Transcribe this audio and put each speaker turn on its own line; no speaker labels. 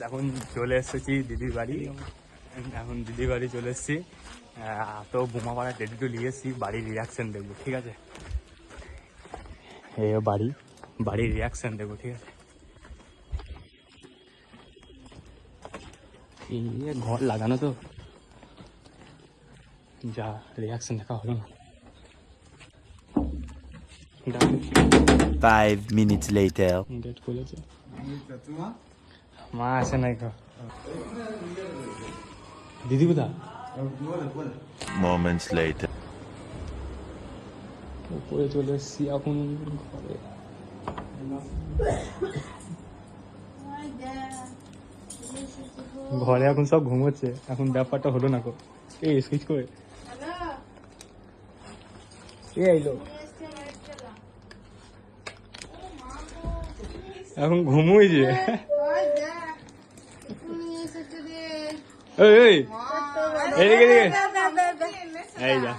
এখন চলে এসেছি দিদির বাড়ি। এখন দিদির বাড়ি চলে এসেছি। তো বোমা পাড়া টেডি টু নিয়ে এসেছি, বাড়ির রিয়াকশন দেখবো, ঠিক আছে? এই বাড়ির রিয়াকশন দেখবো, ঠিক আছে? এই ঘর লাগানো তো, যা রিয়াকশন দেখা হলো না।
5 minutes later.
গেট খুলেছে, মা আসে নাই। দিদি কোথা?
Moments later.
উপরে চলে এসছি এখন ঘরে। ঘরে এখন সব ঘুমোচ্ছে, এখন ব্যাপারটা হলো না। এই সুইচ করে আইলো, এখন ঘুমোই যে। এই যা